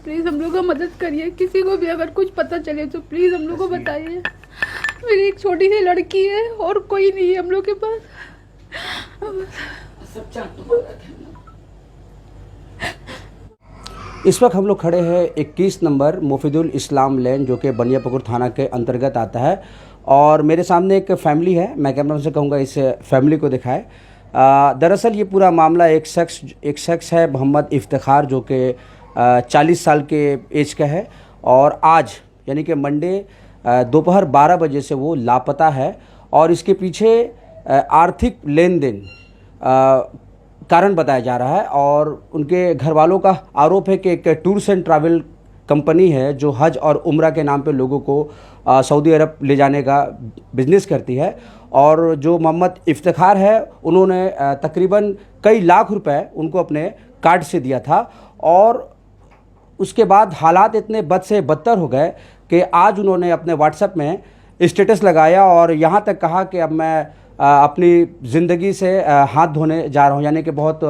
Please हम लोग को मदद करिए। किसी को भी अगर कुछ पता चले तो प्लीज़ हम लोग को बताइए। मेरी एक छोटी सी लड़की है और कोई नहीं है हम लोग के पास। इस वक्त हम लोग खड़े हैं 21 नंबर मुफीदुल इस्लाम लेन, जो कि बनियापुकुर थाना के अंतर्गत आता है। और मेरे सामने एक फैमिली है, मैं कैमरा से कहूँगा इस फैमिली को दिखाए। दरअसल ये पूरा मामला एक शख्स है मोहम्मद इफ्तिखार, जो कि 40 साल के एज का है और आज यानी कि मंडे दोपहर 12 बजे से वो लापता है। और इसके पीछे आर्थिक लेन देन कारण बताया जा रहा है। और उनके घर वालों का आरोप है कि एक टूर्स एंड ट्रैवल कंपनी है जो हज और उम्रा के नाम पे लोगों को सऊदी अरब ले जाने का बिजनेस करती है। और जो मोहम्मद इफ्तिखार है उन्होंने तकरीबन कई लाख रुपए उनको अपने कार्ड से दिया था। और उसके बाद हालात इतने बद से बदतर हो गए कि आज उन्होंने अपने व्हाट्सएप में स्टेटस लगाया और यहाँ तक कहा कि अब मैं अपनी ज़िंदगी से हाथ धोने जा रहा हूँ, यानी कि बहुत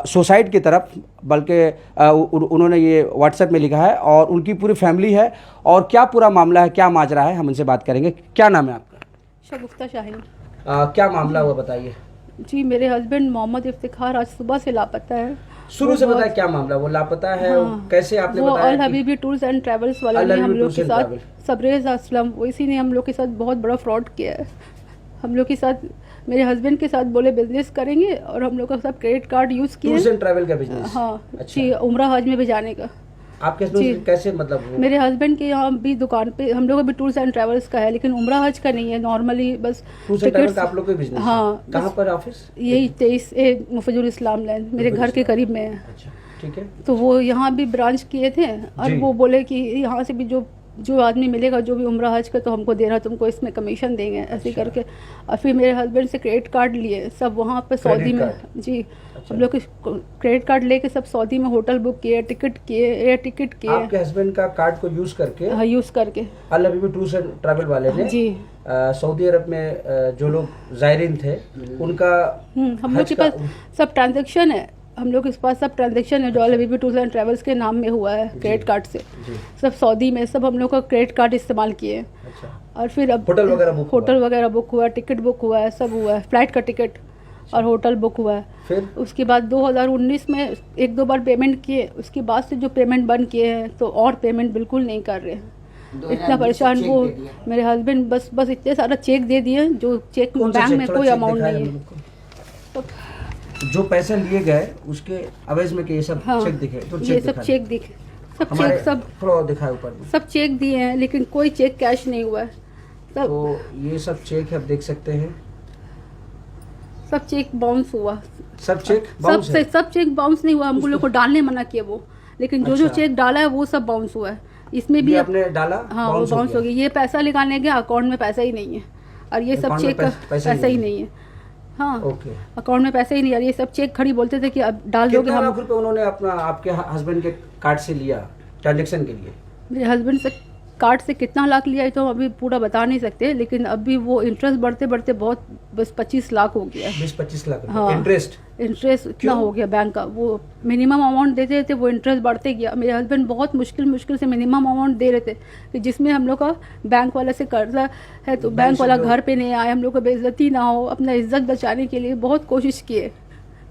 सुसाइड की तरफ, बल्कि उन्होंने ये व्हाट्सएप में लिखा है। और उनकी पूरी फैमिली है। और क्या पूरा मामला है, क्या माजरा है, हम उनसे बात करेंगे। क्या नाम है आपका? शगुफ्ता शाहीन। क्या मामला हुआ बताइए। जी, मेरे हस्बैंड मोहम्मद इफ्तिखार आज सुबह से लापता है। शुरू से बताया क्या मामला, वो लापता है। हाँ, कैसे आपने वो बताया? अल हबीबी टूर्स एंड ट्रैवल्स वाला ने हम लोग के साथ, सबरेज असलम, वो इसी ने हम लोग के साथ बहुत बड़ा फ्रॉड किया है। हम लोग के साथ, मेरे हस्बैंड के साथ बोले बिजनेस करेंगे और हम लोग का सब क्रेडिट कार्ड यूज़ किए। टूर्स एंड ट्रैवल का बिजनेस? हाँ अच्छा। जी, उम्रा हज में भेजाने का। आपके हस्बैंड कैसे, मतलब मेरे हस्बैंड के यहाँ भी दुकान पे हम लोग का भी टूर्स एंड ट्रैवल्स का है, लेकिन उम्रा हज का नहीं है, नॉर्मली बस टूर्स एंड ट्रैवल का आप लोग का बिजनेस? हाँ। कहाँ पर ऑफिस? यही 23A मुफीदुल इस्लाम लैन, मेरे घर के करीब में है। अच्छा, ठीक है। तो वो यहाँ भी ब्रांच किए थे और वो बोले कि यहाँ से भी जो आदमी मिलेगा, जो भी उम्रा हज का, तो हमको देना, तुमको इसमें कमीशन देंगे, ऐसे करके। और फिर मेरे हस्बैंड से क्रेडिट कार्ड लिए सब वहाँ पे सऊदी में। जी, हम लोग क्रेडिट कार्ड लेके सब सऊदी में होटल बुक किए, टिकट किए, एयर टिकट किए। आपके हस्बैंड का कार्ड को यूज करके? हाँ, यूज करके अल हबीबी टूर्स एंड ट्रैवल वाले ने जी सऊदी अरब में जो लोग जायरीन थे उनका हम लोग के पास सब ट्रांजैक्शन है। हम लोग के पास सब ट्रांजैक्शन है जो अल हबीबी टूर्स एंड ट्रैवल्स के नाम में हुआ है, क्रेडिट कार्ड से। सब सऊदी में सब हम लोग का क्रेडिट कार्ड इस्तेमाल किए। अच्छा। और फिर अब होटल वगैरह बुक हुआ, टिकट बुक हुआ है, सब हुआ है, फ्लाइट का टिकट और होटल बुक हुआ है। फिर उसके बाद 2019 में 1-2 बार पेमेंट किए, उसके बाद से जो पेमेंट बंद किए हैं, तो और पेमेंट बिल्कुल नहीं कर रहे हैं। इतना परेशान वो मेरे हस्बैंड बस इतने सारा चेक दे दिए, जो चेक बैंक में कोई अमाउंट नहीं है। तो जो पैसे लिए गए उसके अवज में ये सब चेक दिखे? तो ये सब चेक दिखे, सब चेक, सब थोड़ा दिखाए ऊपर में, सब चेक दिए हैं, लेकिन कोई चेक कैश नहीं हुआ है। तो ये सब चेक आप देख सकते हैं, सब चेक बाउंस हुआ। सब चेक बाउंस है? सब चेक बाउंस नहीं हुआ, हम लोग को डालने मना किया वो, लेकिन जो चेक डाला है वो सब बाउंस हुआ है। इसमें भी आपने डाला? हाँ, वो बाउंस हो गया। ये पैसा निकालने गया, अकाउंट में पैसा ही नहीं है, और ये सब चेक पैसा ही नहीं है। हाँ, अकाउंट में पैसे ही नहीं, और ये सब चेक खड़ी बोलते थे कि अब डाल दोगे। कितना लाख रुपए उन्होंने अपना आपके हस्बैंड के कार्ड से लिया ट्रांजैक्शन के लिए? मेरे हस्बैंड से कार्ड से कितना लाख लिया है तो अभी पूरा बता नहीं सकते, लेकिन अभी वो इंटरेस्ट बढ़ते बढ़ते बहुत, बस 25 लाख हो गया। 20-25 लाख? हाँ, इंटरेस्ट इतना हो गया बैंक का। वो मिनिमम अमाउंट देते थे, वो इंटरेस्ट बढ़ते गया। मेरे हस्बैंड बहुत मुश्किल से मिनिमम अमाउंट दे रहे थे, कि जिसमें हम लोग का बैंक वाला से कर्जा है, तो बैंक वाला घर पे नहीं आए, हम लोग को बेइज्जती ना हो, अपना इज्जत बचाने के लिए बहुत कोशिश किए,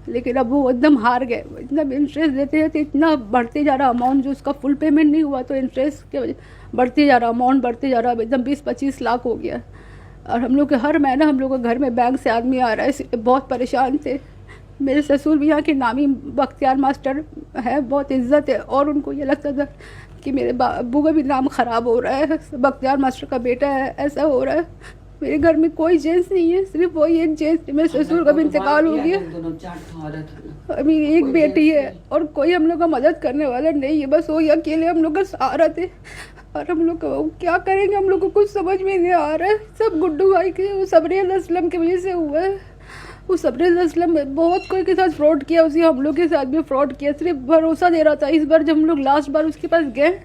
लेकिन अब वो एकदम हार गए। इतना इंटरेस्ट देते हैं तो इतना बढ़ते जा रहा अमाउंट, जो उसका फुल पेमेंट नहीं हुआ, तो इंटरेस्ट के वजह बढ़ते जा रहा अमाउंट, बढ़ते जा रहा, अब एकदम 20-25 लाख हो गया। और हम लोग के हर महीना हम लोग के घर में बैंक से आदमी आ रहा है, इसलिए बहुत परेशान थे। मेरे ससुर भी यहाँ के नामी बख्तियार मास्टर है, बहुत इज्जत है, और उनको ये लगता था कि मेरे अब्बू का भी नाम ख़राब हो रहा है, बख्तियार मास्टर का बेटा है, ऐसा हो रहा है। मेरे घर में कोई जेंट्स नहीं है, सिर्फ वही एक जेंट्स, मेरे ससुर का भी इंतकाल हो गया। अभी एक बेटी है और कोई हम लोग का मदद करने वाला नहीं है, बस वही अकेले हम लोग का सहारा थे। और हम लोग क्या करेंगे, हम लोग को कुछ समझ में नहीं आ रहा है। सब गुड्डू भाई के, सबरेज असलम की वजह से हुआ है। वो सबरेज असलम बहुत कोई के साथ फ्रॉड किया, उसी हम लोग के साथ भी फ्रॉड किया, सिर्फ भरोसा दे रहा था। इस बार जब हम लोग लास्ट बार उसके पास गए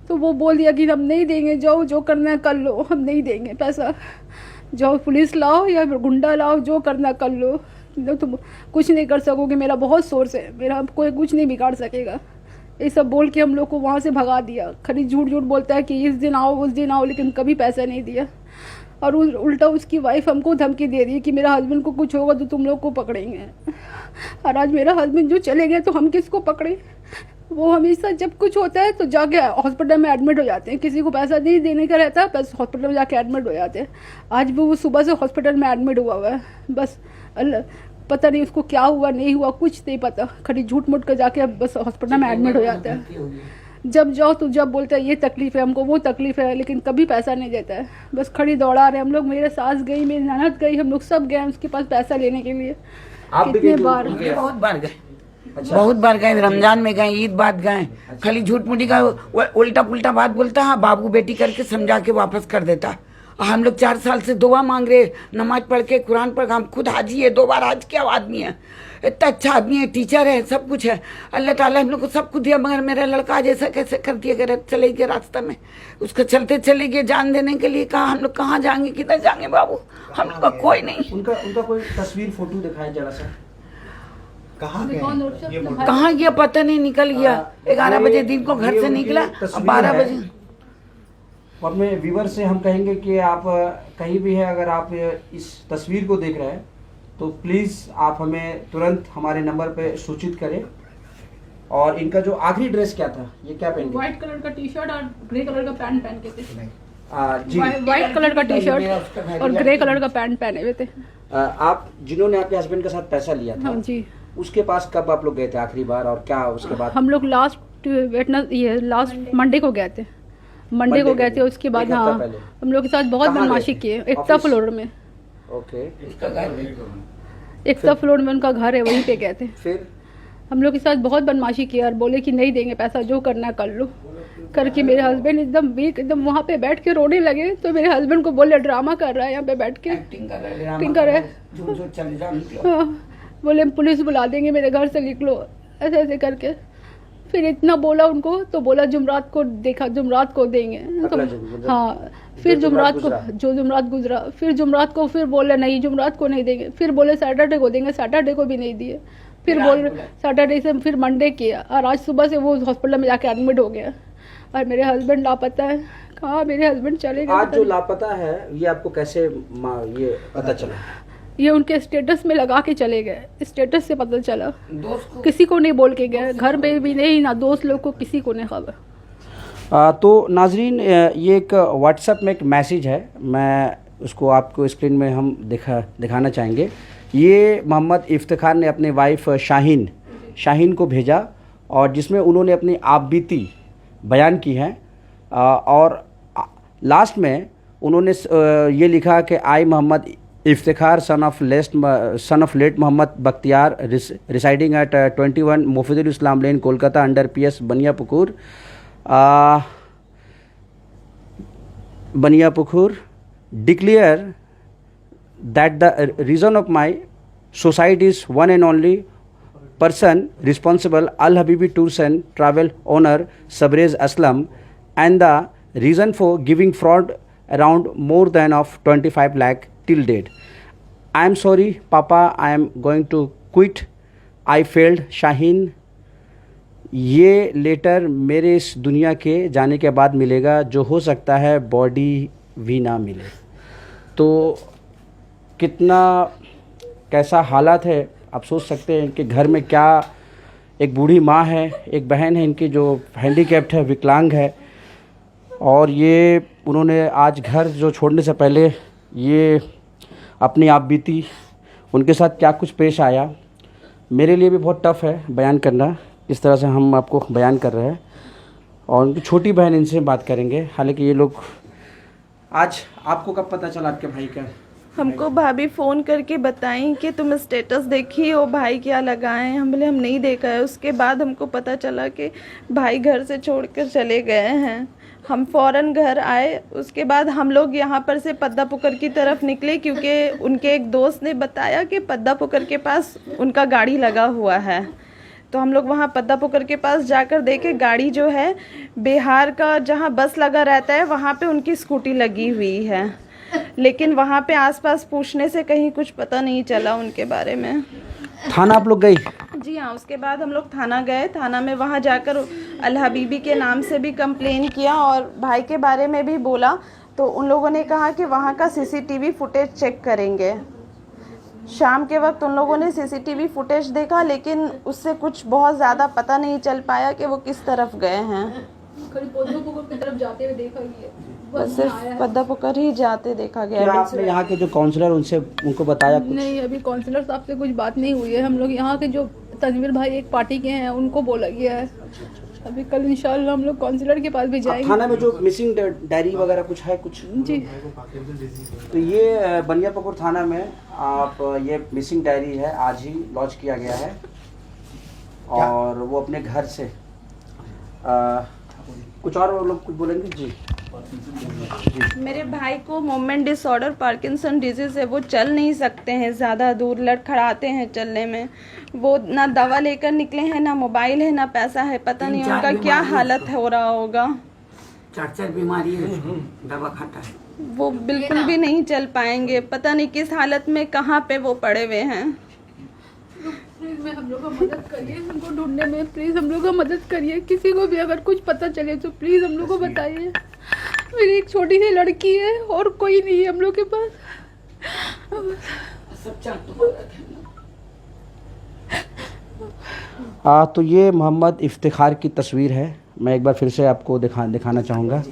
तो वो बोल दिया कि हम नहीं देंगे, जाओ जो करना है कर लो, हम नहीं देंगे पैसा, जाओ पुलिस लाओ या गुंडा लाओ, जो करना कर लो, तुम कुछ नहीं कर सकोगे, मेरा बहुत सोर्स है, मेरा कोई कुछ नहीं बिगाड़ सकेगा। ये सब बोल के हम लोग को वहाँ से भगा दिया। खाली झूठ झूठ बोलता है कि इस दिन आओ उस दिन आओ, लेकिन कभी पैसा नहीं दिया। और उल्टा उसकी वाइफ हमको धमकी दे रही है कि मेरा हस्बैंड को कुछ होगा तो तुम लोग को पकड़ेंगे। और आज मेरा हस्बैंड जो चले गए तो हम किसको पकड़े? वो हमेशा जब कुछ होता है तो जाके हॉस्पिटल में एडमिट हो जाते हैं, किसी को पैसा नहीं देने का रहता है, बस हॉस्पिटल में जाके एडमिट हो जाते हैं। आज भी वो सुबह से हॉस्पिटल में एडमिट हुआ है, बस पता नहीं उसको क्या हुआ नहीं हुआ, कुछ नहीं पता। खाली झूठ मूठ कर जाके बस हॉस्पिटल में एडमिट हो जाता है। जब जाओ तो जब बोलता है ये तकलीफ है हमको, वो तकलीफ है, लेकिन कभी पैसा नहीं देता है। बस खड़ी दौड़ा रहे हम लोग। मेरे सास गई, मेरी ननद गई, हम लोग सब गए उसके पास पैसा लेने के लिए। आप भी कितने गई? बार? बहुत बार गए, बहुत बार गए। रमजान में गए, ईद बाद गए। खाली झूठ मूठी का उल्टा पुल्टा बात बोलता है, बाबू बेटी करके समझा के वापस कर देता। हम लोग 4 साल से दुआ मांग रहे, नमाज पढ़ के कुरान पढ़, हम खुद हाजी है, 2 बार हाज किया आदमी है, इतना अच्छा आदमी है, टीचर है, सब कुछ है। अल्लाह ताला हम लोग को सब कुछ दिया, मगर मेरा लड़का जैसा कैसे कर दिया, अगर चले गए रास्ता में, उसको चलते चले गए जान देने के लिए। कहा हम लोग कहाँ जाएंगे, किधर जाएंगे बाबू, हम लोग का कोई नहीं। उनका कोई तस्वीर फोटो दिखाए जरा सा। कहाँ गए? कहाँ गया पता नहीं, निकल गया। 11 बजे दिन को घर से निकला, 12 बजे। और अपने व्यूवर से हम कहेंगे कि आप कहीं भी है, अगर आप इस तस्वीर को देख रहे हैं तो प्लीज़ आप हमें तुरंत हमारे नंबर पे सूचित करें। और इनका जो आखिरी ड्रेस क्या था, ये क्या पहन के? व्हाइट कलर का टी शर्ट और ग्रे कलर का पैंट पहन के थे। जी, व्हाइट कलर का टी शर्ट और ग्रे कलर का पैंट पहने हुए थे। आप जिन्होंने आपके हस्बैंड के साथ पैसा लिया था, हाँ जी। उसके पास कब आप लोग गए थे आखिरी बार, और क्या उसके बाद? हम लोग लास्ट मंडे को गए थे। मंडे को गए थे, उसके बाद एक हफ्ता हाँ पहले। हम लोग के साथ बहुत कहाँ बदमाशी गए थे? किए। एकता ऑफिस? फ्लोर में, ओके, एकता फ्लोर में उनका घर है, वहीं पे गए थे। फिर हम लोग के साथ बहुत बदमाशी की और बोले कि नहीं देंगे पैसा, जो करना कर लो करके। मेरे हस्बैंड एकदम वीक, एकदम वहाँ पे बैठ के रोने लगे। तो मेरे हस्बैंड को बोले ड्रामा कर रहा है यहाँ पे बैठ के, एक्टिंग एक्टिंग कर रहा है। चले जाओ। हाँ, बोले पुलिस बुला देंगे, मेरे घर से निकलो, ऐसे ऐसे करके। फिर इतना बोला उनको तो बोला जुमरात को देखा, जुमरात को देंगे तो हाँ। फिर जुमरात को, जो जुमरात गुजरा, फिर जुमरात को फिर बोले नहीं जुमरात को नहीं देंगे। फिर बोले सैटरडे को देंगे, सैटरडे को भी नहीं दिए। फिर बोल सैटरडे से फिर मंडे किया, और आज सुबह से वो हॉस्पिटल में जाके एडमिट हो गया। और मेरे हस्बैंड लापता है। कहाँ मेरे हस्बैंड चले गए? आज जो लापता है ये आपको कैसे ये पता चला? ये उनके स्टेटस में लगा के चले गए, स्टेटस से पता चला। दोस्त को किसी को नहीं बोल के गए, घर पे भी नहीं, ना दोस्त लोग को, किसी को नहीं खबर। तो नाजरीन, ये एक व्हाट्सएप में एक मैसेज है, मैं उसको आपको स्क्रीन में हम दिखाना चाहेंगे। ये मोहम्मद इफ्तिखार ने अपने वाइफ शाहीन को भेजा, और जिसमें उन्होंने अपनी आपबीती बयान की है। और लास्ट में उन्होंने ये लिखा कि I Mohammad Iftikhar son of late Mohammad Bakhtiyar residing at 21 Mofidul Islam lane Kolkata under PS Baniyapukur declare that the reason of my suicide is one and only person responsible, Al Habibi Tours and Travel owner Sabrez Aslam, and the reason for giving fraud around more than of 25 lakh till date. I am sorry, Papa, I am going to quit. I failed, Shaheen. ये letter मेरे इस दुनिया के जाने के बाद मिलेगा, जो हो सकता है बॉडी भी ना मिले। तो कितना कैसा हालात है आप सोच सकते हैं। इनके घर में क्या, एक बूढ़ी माँ है, एक बहन है इनकी जो हैंडीकैप्ड है, विकलांग है, और ये उन्होंने आज घर जो छोड़ने से पहले ये अपनी आप बीती, उनके साथ क्या कुछ पेश आया, मेरे लिए भी बहुत टफ़ है बयान करना। इस तरह से हम आपको बयान कर रहे हैं, और उनकी छोटी बहन, इनसे बात करेंगे। हालांकि ये लोग, आज आपको कब पता चला आपके भाई का? हमको भाभी फ़ोन करके बताई कि तुम स्टेटस देखी हो, भाई क्या लगाए हैं। हम बोले हम नहीं देखा है। उसके बाद हमको पता चला कि भाई घर से छोड़कर चले गए हैं। हम फ़ौरन घर आए। उसके बाद हम लोग यहाँ पर से पद्दापुकर की तरफ निकले, क्योंकि उनके एक दोस्त ने बताया कि पद्दापुकर के पास उनका गाड़ी लगा हुआ है। तो हम लोग वहाँ पद्दापुकर के पास जाकर देखे, गाड़ी जो है बिहार का जहाँ बस लगा रहता है वहाँ पे उनकी स्कूटी लगी हुई है, लेकिन वहाँ पे आसपास पूछने से कहीं कुछ पता नहीं चला उनके बारे में। थाना आप लोग गई? जी हाँ, उसके बाद हम लोग थाना गए। थाना में वहाँ जाकर अल हबीबी के नाम से भी कंप्लेन किया और भाई के बारे में भी बोला। तो उन लोगों ने कहा कि वहाँ का सीसीटीवी फुटेज चेक करेंगे। शाम के वक्त उन लोगों ने सीसीटीवी फुटेज देखा, लेकिन उससे कुछ बहुत ज़्यादा पता नहीं चल पाया कि वो किस तरफ गए हैं। खाली पौधों की तरफ जाते हुए देखा गया, बस सिर्फ पद्दा पुकर ही जाते देखा क्या गया। आपने यहाँ के जो काउंसलर उनसे उनको बताया कुछ? नहीं, अभी काउंसलर साहब से कुछ बात नहीं हुई है। हम लोग यहाँ के जो तनवीर भाई एक पार्टी के हैं उनको बोला गया है। अभी कल इंशाल्लाह हम लोग काउंसलर के पास भी जाएंगे। थाना में जो मिसिंग डायरी वगैरह कुछ है कुछ? जी, तो ये बनियापुकुर थाना में आप ये मिसिंग डायरी है, आज ही लॉन्च किया गया है और वो अपने घर से कुछ और लोग कुछ बोलेंगे जी? मेरे भाई को मूवमेंट डिसऑर्डर पार्किंसन डिजीज है, वो चल नहीं सकते हैं, ज़्यादा दूर लड़खड़ाते हैं चलने में। वो ना दवा लेकर निकले हैं, ना मोबाइल है, ना पैसा है। पता नहीं उनका क्या हालत हो रहा होगा। 4 बीमारी है, दवा खाता है। वो बिल्कुल भी नहीं चल पाएंगे। पता नहीं किस हालत में कहाँ पे वो पड़े हुए हैं। प्लीज में हम लोग का मदद करिए उनको ढूंढने में। प्लीज हम लोग का मदद करिए। किसी को भी अगर कुछ पता चले तो प्लीज हम लोग को बताइए। मेरी एक छोटी सी लड़की है और कोई नहीं है हम लोग के पास। तो ये मोहम्मद इफ्तिखार की तस्वीर है। मैं एक बार फिर से आपको दिखाना चाहूँगा।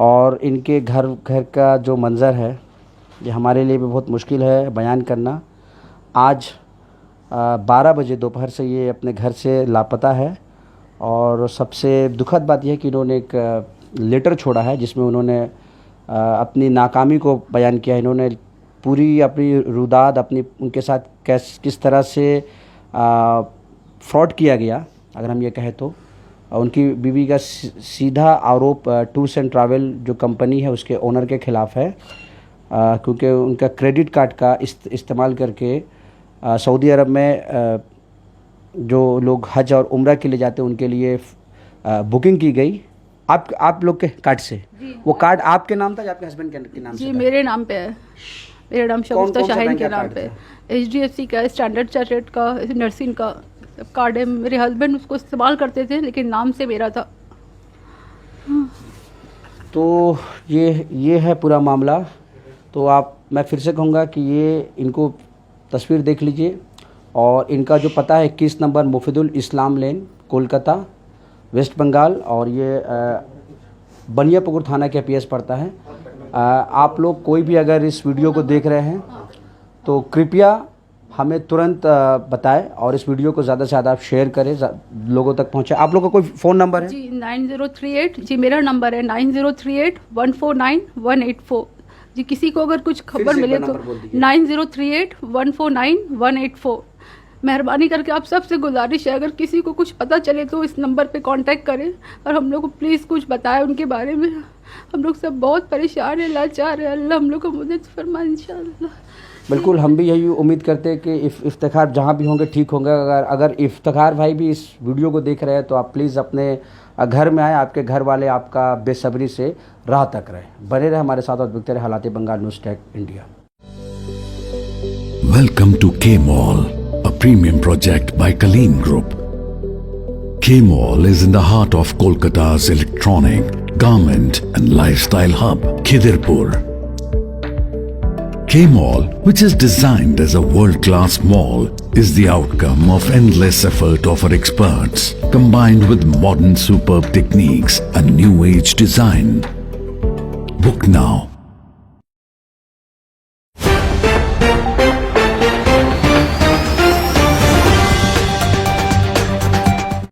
और इनके घर का जो मंज़र है ये हमारे लिए भी बहुत मुश्किल है बयान करना। आज 12 बजे दोपहर से ये अपने घर से लापता है और सबसे दुखद बात यह है कि इन्होंने एक लेटर छोड़ा है जिसमें उन्होंने अपनी नाकामी को बयान किया। इन्होंने पूरी अपनी रुदाद उनके साथ किस तरह से फ्रॉड किया गया, अगर हम ये कहें तो। उनकी बीवी का सीधा आरोप टूर्स एंड ट्रैवल जो कंपनी है उसके ओनर के ख़िलाफ़ है, क्योंकि उनका क्रेडिट कार्ड का इस्तेमाल करके सऊदी अरब में जो लोग हज और उम्रा के लिए जाते हैं उनके लिए बुकिंग की गई आप लोग के कार्ड से। वो कार्ड आपके नाम था या आपके हस्बैंड के नाम से? जी, मेरे नाम पे है। मेरा नाम शगुफ्ता शाहीन के नाम पे है। HDFC का, स्टैंडर्ड चार्टर्ड का, नर्सिंग का कार्ड है। मेरे हस्बैंड उसको इस्तेमाल करते थे लेकिन नाम से मेरा था। तो ये है पूरा मामला। तो मैं फिर से कहूँगा कि ये इनको तस्वीर देख लीजिए और इनका जो पता है 21 नंबर मुफिदुल इस्लाम लेन, कोलकाता, वेस्ट बंगाल, और ये बनियापुकुर थाना के PS पड़ता है। आप लोग कोई भी अगर इस वीडियो को देख रहे हैं तो कृपया हमें तुरंत बताएं और इस वीडियो को ज़्यादा से ज़्यादा आप शेयर करें, लोगों तक पहुँचाएं। आप लोग का कोई फ़ोन नंबर है? जी 9038, जी मेरा नंबर है 9038149184। जी किसी को अगर कुछ खबर मिले तो 9038149184। मेहरबानी करके आप सबसे गुजारिश है अगर किसी को कुछ पता चले तो इस नंबर पे कांटेक्ट करें और हम लोग को प्लीज़ कुछ बताएं उनके बारे में। हम लोग सब बहुत परेशान हैं, लाचार हैं। अल्लाह हम लोग को मदद फरमाए इंशाअल्लाह। बिल्कुल, हम भी यही उम्मीद करते हैं कि इफ्तिखार जहाँ भी होंगे ठीक होंगे। अगर इफ्तिखार भाई भी इस वीडियो को देख रहे हैं तो आप प्लीज़ अपने घर में आए। आपके घर वाले आपका बेसब्री से राह तक रहे। बने रहे हमारे साथ और देखते रहे हालात Bengal news tech India. Welcome to K mall, a premium project by Kaleen Group. K-Mall is in the heart of Kolkata's electronic, garment and lifestyle hub, Khidirpur. K-Mall, which is designed as a world-class mall, is the outcome of endless effort of our experts, combined with modern superb techniques and new age design. Book now